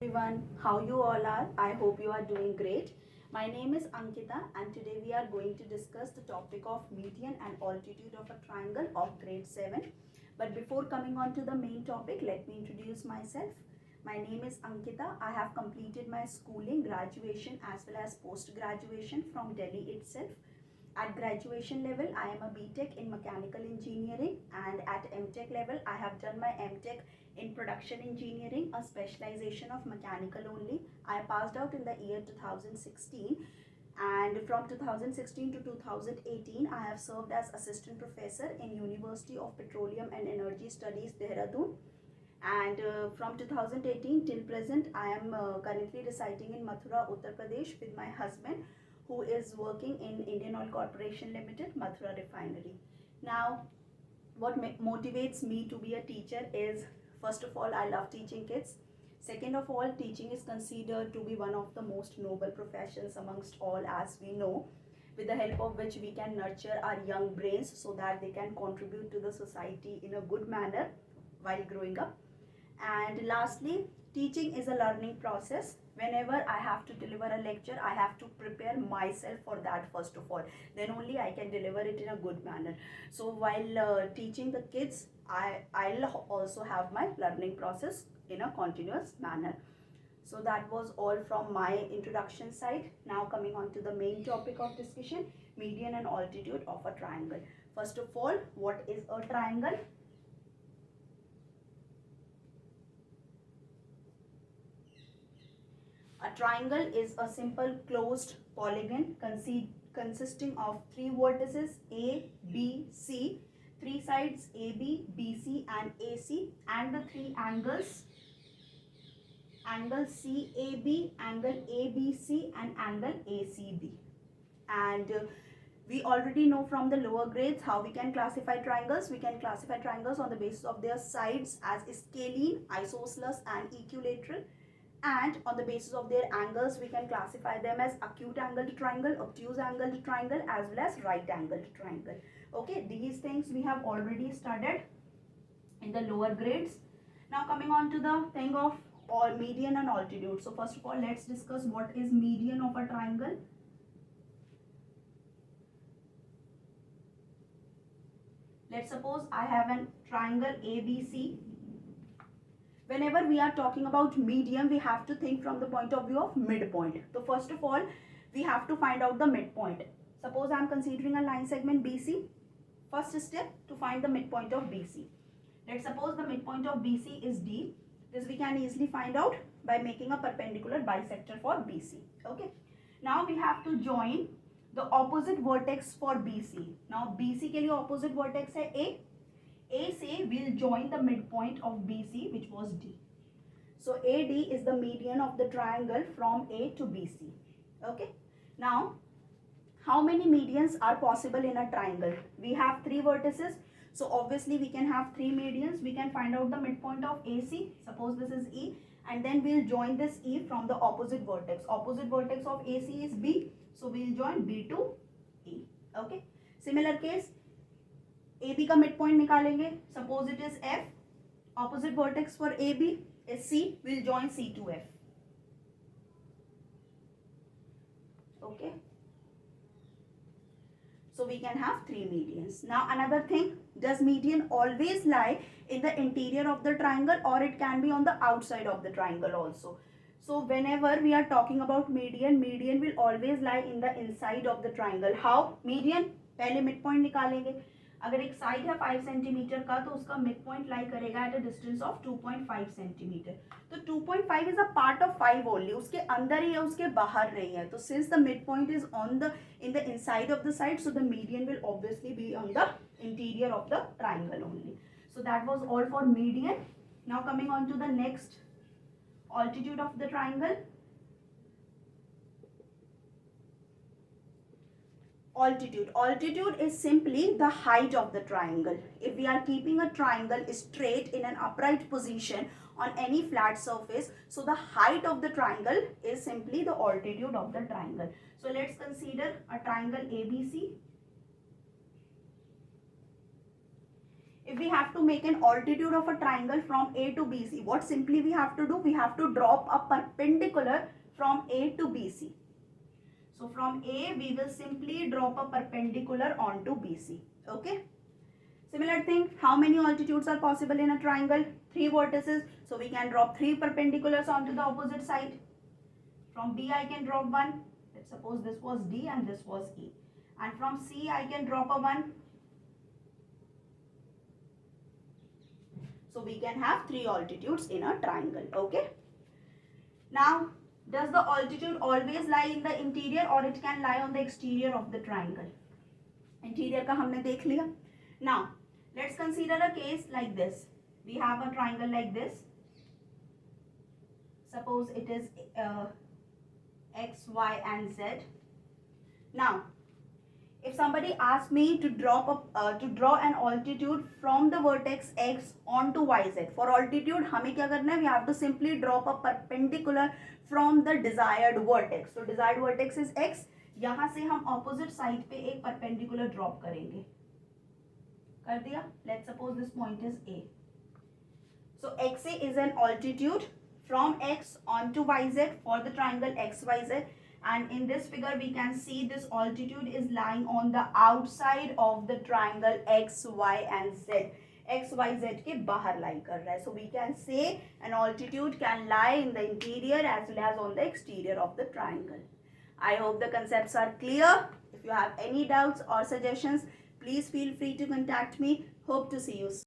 Everyone, how you all are? I hope you are doing great. My name is Ankita and today we are going to discuss the topic of median and altitude of a triangle of grade 7. But before coming on to the main topic, let me introduce myself. My name is Ankita. I have completed my schooling, graduation as well as post-graduation from Delhi itself. At graduation level, I am a BTech in mechanical engineering, and at MTech level, I have done my MTech in production engineering, a specialization of mechanical only. I passed out in the year 2016, and from 2016 to 2018, I have served as assistant professor in University of Petroleum and Energy Studies, Dehradun. And from 2018 till present, I am currently residing in Mathura, Uttar Pradesh with my husband, who is working in Indian Oil Corporation Limited, Mathura Refinery. Now, what motivates me to be a teacher is, first of all, I love teaching kids. Second of all, teaching is considered to be one of the most noble professions amongst all, as we know, with the help of which we can nurture our young brains so that they can contribute to the society in a good manner while growing up. And lastly, teaching is a learning process. Whenever I have to deliver a lecture, I have to prepare myself for that first of all. Then only I can deliver it in a good manner. So while teaching the kids, I'll also have my learning process in a continuous manner. So that was all from my introduction side. Now coming on to the main topic of discussion, median and altitude of a triangle. First of all, what is a triangle? A triangle is a simple closed polygon consisting of three vertices A, B, C, three sides AB, BC and AC, and the three angles, angle CAB, angle ABC and angle ACB. And we already know from the lower grades how we can classify triangles. We can classify triangles on the basis of their sides as scalene, isosceles and equilateral. And on the basis of their angles, we can classify them as acute angled triangle, obtuse angled triangle, as well as right angled triangle. Okay, these things we have already studied in the lower grades. Now coming on to the thing of median and altitude. So first of all, let's discuss what is median of a triangle. Let's suppose I have a triangle ABC. Whenever we are talking about median, we have to think from the point of view of midpoint. So first of all, we have to find out the midpoint. Suppose I am considering a line segment BC. First step to find the midpoint of BC. Let's suppose the midpoint of BC is D. This we can easily find out by making a perpendicular bisector for BC. Okay. Now we have to join the opposite vertex for BC. Now BC के लिए opposite vertex है A. A से will join the midpoint of BC, which was D. So AD is the median of the triangle from A to BC. Okay. Now, how many medians are possible in a triangle? We have three vertices. So obviously we can have three medians. We can find out the midpoint of AC. Suppose this is E. And then we'll join this E from the opposite vertex. Opposite vertex of AC is B. So we'll join B to E. Okay. Similar case, AB का midpoint निकालेंगे. Suppose it is F. Opposite vertex for AB is C. We'll join C to F. Okay. So we can have three medians. Now another thing, does median always lie in the interior of the triangle, or it can be on the outside of the triangle also? So whenever we are talking about median, median will always lie in the inside of the triangle. How? Median, पहले midpoint निकालेंगे. अगर एक side है 5 centimetre का, तो उसका mid point lie करेगा at a distance of 2.5 centimetre. तो 2.5 is a part of 5 only, उसके अंदर ही है, उसके बाहर नहीं है. तो since the mid point is on the in the inside of the side, so the median will obviously be on the interior of the triangle only. So that was all for median. Now coming on to the next, altitude of the triangle. Altitude is simply the height of the triangle. If we are keeping a triangle straight in an upright position on any flat surface, so the height of the triangle is simply the altitude of the triangle. So let's consider a triangle ABC. if we have to make an altitude of a triangle from A to BC, what simply we have to do? We have to drop a perpendicular from A to BC. So from A, we will simply drop a perpendicular onto BC. Okay. Similar thing, how many altitudes are possible in a triangle? 3 vertices. So we can drop 3 perpendiculars onto the opposite side. From B, I can drop 1. Let's suppose this was D and this was E. And from C, I can drop a 1. So we can have 3 altitudes in a triangle. Okay. Now, does the altitude always lie in the interior or it can lie on the exterior of the triangle? Interior का हमने देख लिया. Now, let's consider a case like this. We have a triangle like this. Suppose it is X, Y and Z. Now, if somebody asks me to draw an altitude from the vertex X onto YZ, for altitude हमें क्या करना है? We have to simply drop a perpendicular from the desired vertex. So desired vertex is X. यहाँ से हम opposite side पे एक perpendicular drop करेंगे. कर दिया? Let's suppose this point is A. So XA is an altitude from X onto YZ for the triangle XYZ. And in this figure, we can see this altitude is lying on the outside of the triangle X, Y and Z. X, Y, Z के बाहर lie कर रहा है. So we can say an altitude can lie in the interior as well as on the exterior of the triangle. I hope the concepts are clear. If you have any doubts or suggestions, please feel free to contact me. Hope to see you soon.